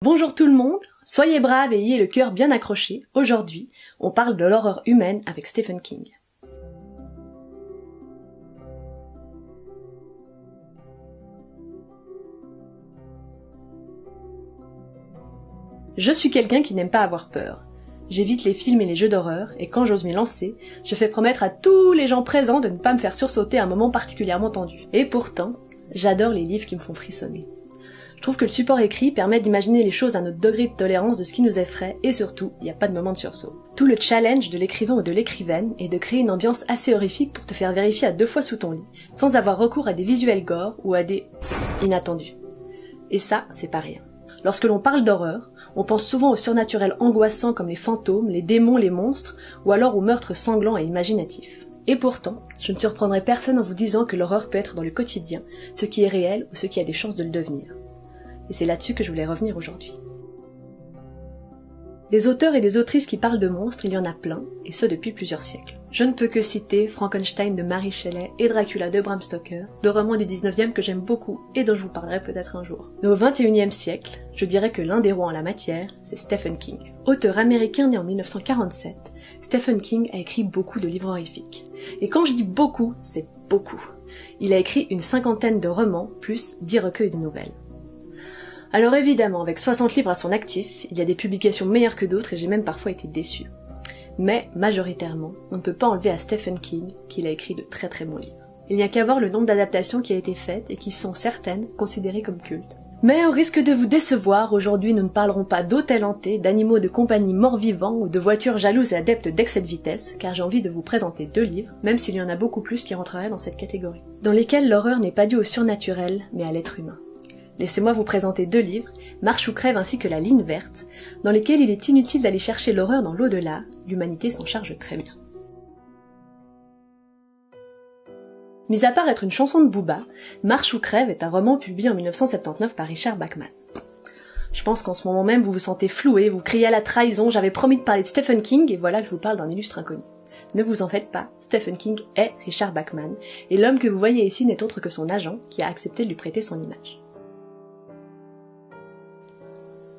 Bonjour tout le monde, soyez braves et ayez le cœur bien accroché. Aujourd'hui, on parle de l'horreur humaine avec Stephen King. Je suis quelqu'un qui n'aime pas avoir peur. J'évite les films et les jeux d'horreur, et quand j'ose m'y lancer, je fais promettre à tous les gens présents de ne pas me faire sursauter à un moment particulièrement tendu. Et pourtant, j'adore les livres qui me font frissonner. Je trouve que le support écrit permet d'imaginer les choses à notre degré de tolérance de ce qui nous effraie, et surtout, il n'y a pas de moment de sursaut. Tout le challenge de l'écrivain ou de l'écrivaine est de créer une ambiance assez horrifique pour te faire vérifier à 2 fois sous ton lit, sans avoir recours à des visuels gore ou à des inattendus. Et ça, c'est pas rien. Lorsque l'on parle d'horreur, on pense souvent aux surnaturels angoissants comme les fantômes, les démons, les monstres, ou alors aux meurtres sanglants et imaginatifs. Et pourtant, je ne surprendrai personne en vous disant que l'horreur peut être dans le quotidien, ce qui est réel ou ce qui a des chances de le devenir. Et c'est là-dessus que je voulais revenir aujourd'hui. Des auteurs et des autrices qui parlent de monstres, il y en a plein, et ce depuis plusieurs siècles. Je ne peux que citer Frankenstein de Mary Shelley et Dracula de Bram Stoker, deux romans du 19e que j'aime beaucoup et dont je vous parlerai peut-être un jour. Mais au 21e siècle, je dirais que l'un des rois en la matière, c'est Stephen King. Auteur américain né en 1947, Stephen King a écrit beaucoup de livres horrifiques. Et quand je dis beaucoup, c'est beaucoup. Il a écrit une 50aine de romans, plus 10 recueils de nouvelles. Alors évidemment, avec 60 livres à son actif, il y a des publications meilleures que d'autres et j'ai même parfois été déçue. Mais, majoritairement, on ne peut pas enlever à Stephen King qu'il a écrit de très très bons livres. Il n'y a qu'à voir le nombre d'adaptations qui a été faites et qui sont certaines considérées comme cultes. Mais au risque de vous décevoir, aujourd'hui nous ne parlerons pas d'hôtels hantés, d'animaux de compagnie morts-vivants ou de voitures jalouses et adeptes d'excès de vitesse, car j'ai envie de vous présenter 2 livres, même s'il y en a beaucoup plus qui rentreraient dans cette catégorie, dans lesquels l'horreur n'est pas due au surnaturel, mais à l'être humain. Laissez-moi vous présenter 2 livres, Marche ou crève ainsi que La ligne verte, dans lesquels il est inutile d'aller chercher l'horreur dans l'au-delà, l'humanité s'en charge très bien. Mis à part être une chanson de Booba, Marche ou crève est un roman publié en 1979 par Richard Bachman. Je pense qu'en ce moment même vous vous sentez floué, vous criez à la trahison, j'avais promis de parler de Stephen King et voilà que je vous parle d'un illustre inconnu. Ne vous en faites pas, Stephen King est Richard Bachman, et l'homme que vous voyez ici n'est autre que son agent qui a accepté de lui prêter son image.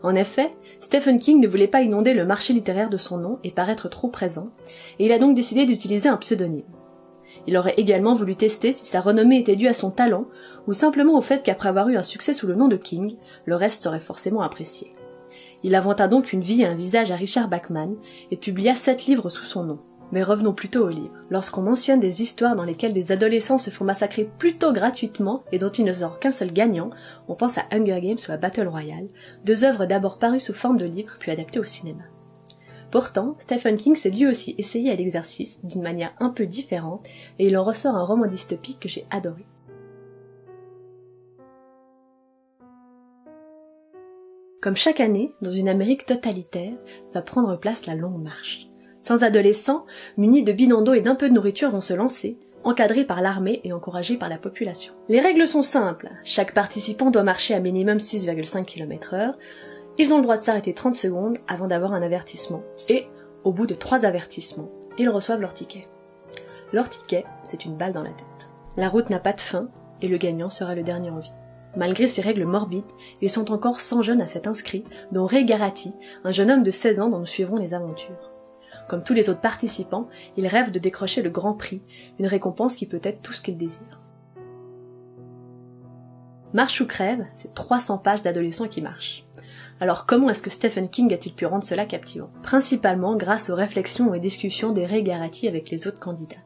En effet, Stephen King ne voulait pas inonder le marché littéraire de son nom et paraître trop présent, et il a donc décidé d'utiliser un pseudonyme. Il aurait également voulu tester si sa renommée était due à son talent, ou simplement au fait qu'après avoir eu un succès sous le nom de King, le reste serait forcément apprécié. Il inventa donc une vie et un visage à Richard Bachman, et publia 7 livres sous son nom. Mais revenons plutôt aux livres. Lorsqu'on mentionne des histoires dans lesquelles des adolescents se font massacrer plutôt gratuitement et dont il ne sort qu'un seul gagnant, on pense à Hunger Games ou à Battle Royale, 2 œuvres d'abord parues sous forme de livres puis adaptées au cinéma. Pourtant, Stephen King s'est lui aussi essayé à l'exercice d'une manière un peu différente et il en ressort un roman dystopique que j'ai adoré. Comme chaque année, dans une Amérique totalitaire, va prendre place la Longue Marche. 100 adolescents, munis de bidons d'eau et d'un peu de nourriture vont se lancer, encadrés par l'armée et encouragés par la population. Les règles sont simples, chaque participant doit marcher à minimum 6,5 km/h, ils ont le droit de s'arrêter 30 secondes avant d'avoir un avertissement, et, au bout de 3 avertissements, ils reçoivent leur ticket. Leur ticket, c'est une balle dans la tête. La route n'a pas de fin, et le gagnant sera le dernier en vie. Malgré ces règles morbides, ils sont encore 100 jeunes à s'être inscrits, dont Ray Garratti, un jeune homme de 16 ans dont nous suivrons les aventures. Comme tous les autres participants, il rêve de décrocher le grand prix, une récompense qui peut être tout ce qu'il désire. Marche ou crève, c'est 300 pages d'adolescents qui marchent. Alors comment est-ce que Stephen King a-t-il pu rendre cela captivant? Principalement grâce aux réflexions et discussions de Ray Garratti avec les autres candidats.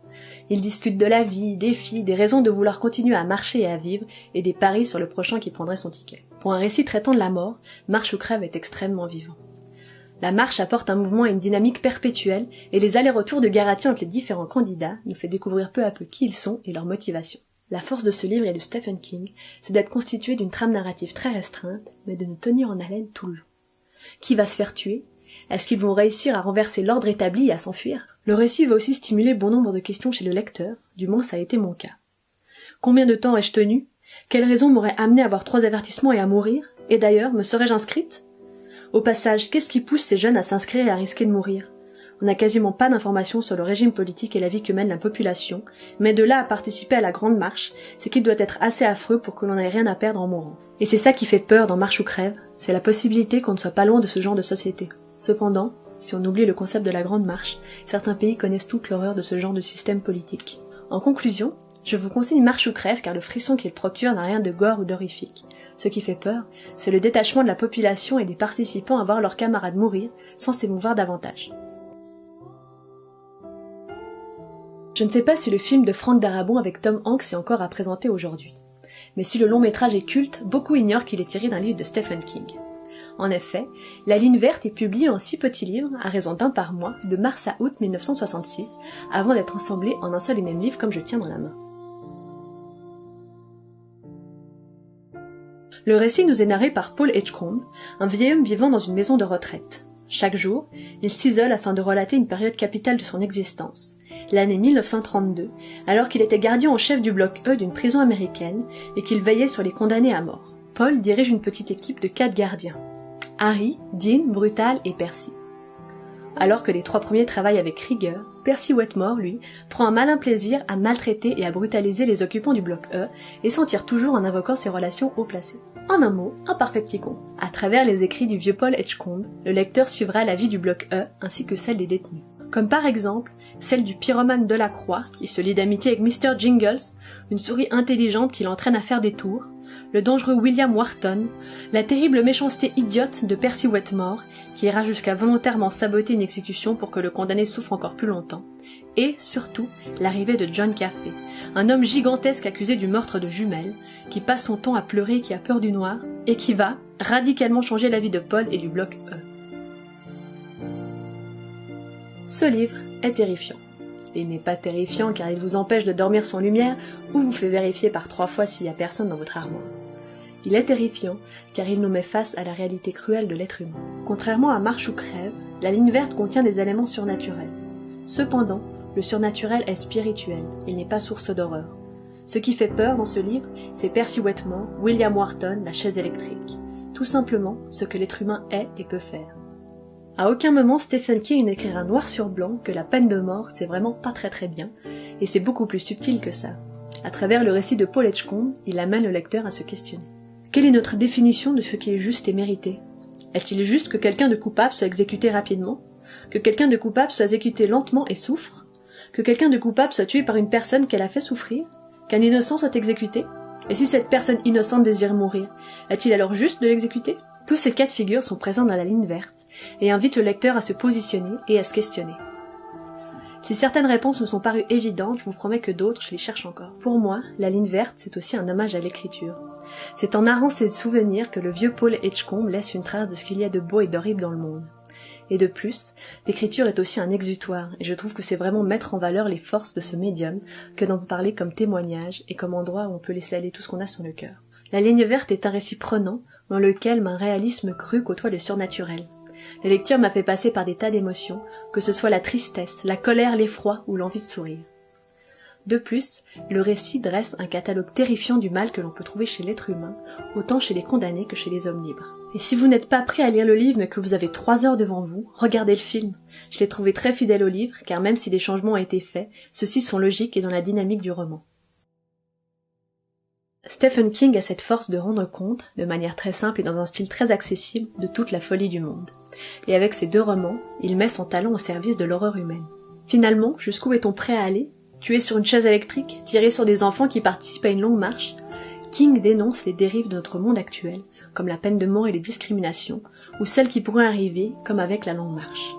Ils discutent de la vie, des filles, des raisons de vouloir continuer à marcher et à vivre, et des paris sur le prochain qui prendrait son ticket. Pour un récit traitant de la mort, Marche ou crève est extrêmement vivant. La marche apporte un mouvement et une dynamique perpétuelle, et les allers-retours de Garratti entre les différents candidats nous fait découvrir peu à peu qui ils sont et leurs motivations. La force de ce livre et de Stephen King, c'est d'être constitué d'une trame narrative très restreinte, mais de nous tenir en haleine tout le long. Qui va se faire tuer? Est-ce qu'ils vont réussir à renverser l'ordre établi et à s'enfuir? Le récit va aussi stimuler bon nombre de questions chez le lecteur, du moins ça a été mon cas. Combien de temps ai-je tenu? Quelle raison m'aurait amené à avoir 3 avertissements et à mourir? Et d'ailleurs, me serais-je inscrite? Au passage, qu'est-ce qui pousse ces jeunes à s'inscrire et à risquer de mourir? On n'a quasiment pas d'informations sur le régime politique et la vie que mène la population, mais de là à participer à la Grande Marche, c'est qu'il doit être assez affreux pour que l'on n'ait rien à perdre en mourant. Et c'est ça qui fait peur dans Marche ou crève, c'est la possibilité qu'on ne soit pas loin de ce genre de société. Cependant, si on oublie le concept de la Grande Marche, certains pays connaissent toute l'horreur de ce genre de système politique. En conclusion, je vous conseille Marche ou crève car le frisson qu'il procure n'a rien de gore ou d'horrifique. Ce qui fait peur, c'est le détachement de la population et des participants à voir leurs camarades mourir sans s'émouvoir davantage. Je ne sais pas si le film de Franck Darabont avec Tom Hanks est encore à présenter aujourd'hui. Mais si le long métrage est culte, beaucoup ignorent qu'il est tiré d'un livre de Stephen King. En effet, La Ligne verte est publiée en 6 petits livres, à raison d'un par mois, de mars à août 1966, avant d'être assemblés en un seul et même livre comme je le tiens dans la main. Le récit nous est narré par Paul Edgecombe, un vieil homme vivant dans une maison de retraite. Chaque jour, il s'isole afin de relater une période capitale de son existence, l'année 1932, alors qu'il était gardien en chef du bloc E d'une prison américaine et qu'il veillait sur les condamnés à mort. Paul dirige une petite équipe de 4 gardiens. Harry, Dean, Brutal et Percy. Alors que les 3 premiers travaillent avec rigueur, Percy Wetmore, lui, prend un malin plaisir à maltraiter et à brutaliser les occupants du bloc E et s'en tire toujours en invoquant ses relations haut placées. En un mot, un parfait petit con. À travers les écrits du vieux Paul Edgecombe, le lecteur suivra la vie du bloc E ainsi que celle des détenus. Comme par exemple, celle du pyromane Delacroix, qui se lie d'amitié avec Mr. Jingles, une souris intelligente qui l'entraîne à faire des tours, le dangereux William Wharton, la terrible méchanceté idiote de Percy Wetmore, qui ira jusqu'à volontairement saboter une exécution pour que le condamné souffre encore plus longtemps, et, surtout, l'arrivée de John Caffey, un homme gigantesque accusé du meurtre de jumelles, qui passe son temps à pleurer et qui a peur du noir, et qui va radicalement changer la vie de Paul et du bloc E. Ce livre est terrifiant. Il n'est pas terrifiant car il vous empêche de dormir sans lumière ou vous fait vérifier par 3 fois s'il y a personne dans votre armoire. Il est terrifiant car il nous met face à la réalité cruelle de l'être humain. Contrairement à Marche ou crève, La Ligne verte contient des éléments surnaturels. Cependant, le surnaturel est spirituel, il n'est pas source d'horreur. Ce qui fait peur dans ce livre, c'est Percy Wetmore, William Wharton, la chaise électrique. Tout simplement ce que l'être humain est et peut faire. À aucun moment Stephen King n'écrira noir sur blanc que la peine de mort c'est vraiment pas très bien, et c'est beaucoup plus subtil que ça. À travers le récit de Paul Edgecombe, il amène le lecteur à se questionner. Quelle est notre définition de ce qui est juste et mérité? Est-il juste que quelqu'un de coupable soit exécuté rapidement? Que quelqu'un de coupable soit exécuté lentement et souffre? Que quelqu'un de coupable soit tué par une personne qu'elle a fait souffrir? Qu'un innocent soit exécuté? Et si cette personne innocente désire mourir, est-il alors juste de l'exécuter? Tous ces cas de figure sont présents dans La Ligne verte et invitent le lecteur à se positionner et à se questionner. Si certaines réponses me sont parues évidentes, je vous promets que d'autres, je les cherche encore. Pour moi, La Ligne verte, c'est aussi un hommage à l'écriture. C'est en narrant ses souvenirs que le vieux Paul Edgecombe laisse une trace de ce qu'il y a de beau et d'horrible dans le monde. Et de plus, l'écriture est aussi un exutoire, et je trouve que c'est vraiment mettre en valeur les forces de ce médium que d'en parler comme témoignage et comme endroit où on peut laisser aller tout ce qu'on a sur le cœur. La Ligne verte est un récit prenant, dans lequel un réalisme cru côtoie le surnaturel. La lecture m'a fait passer par des tas d'émotions, que ce soit la tristesse, la colère, l'effroi ou l'envie de sourire. De plus, le récit dresse un catalogue terrifiant du mal que l'on peut trouver chez l'être humain, autant chez les condamnés que chez les hommes libres. Et si vous n'êtes pas prêt à lire le livre mais que vous avez 3 heures devant vous, regardez le film. Je l'ai trouvé très fidèle au livre, car même si des changements ont été faits, ceux-ci sont logiques et dans la dynamique du roman. Stephen King a cette force de rendre compte, de manière très simple et dans un style très accessible, de toute la folie du monde. Et avec ses 2 romans, il met son talent au service de l'horreur humaine. Finalement, jusqu'où est-on prêt à aller? Tuer sur une chaise électrique? Tirer sur des enfants qui participent à une longue marche? King dénonce les dérives de notre monde actuel, comme la peine de mort et les discriminations, ou celles qui pourraient arriver, comme avec la longue marche.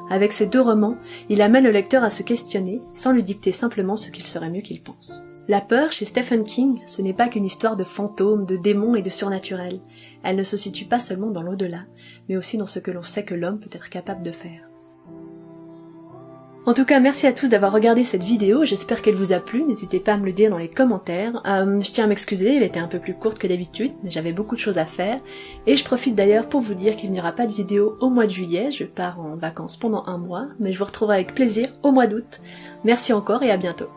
Avec ces 2 romans, il amène le lecteur à se questionner, sans lui dicter simplement ce qu'il serait mieux qu'il pense. La peur, chez Stephen King, ce n'est pas qu'une histoire de fantômes, de démons et de surnaturel. Elle ne se situe pas seulement dans l'au-delà, mais aussi dans ce que l'on sait que l'homme peut être capable de faire. En tout cas, merci à tous d'avoir regardé cette vidéo, j'espère qu'elle vous a plu, n'hésitez pas à me le dire dans les commentaires. Je tiens à m'excuser, elle était un peu plus courte que d'habitude, mais j'avais beaucoup de choses à faire. Et je profite d'ailleurs pour vous dire qu'il n'y aura pas de vidéo au mois de juillet, je pars en vacances pendant 1 mois, mais je vous retrouverai avec plaisir au mois d'août. Merci encore et à bientôt.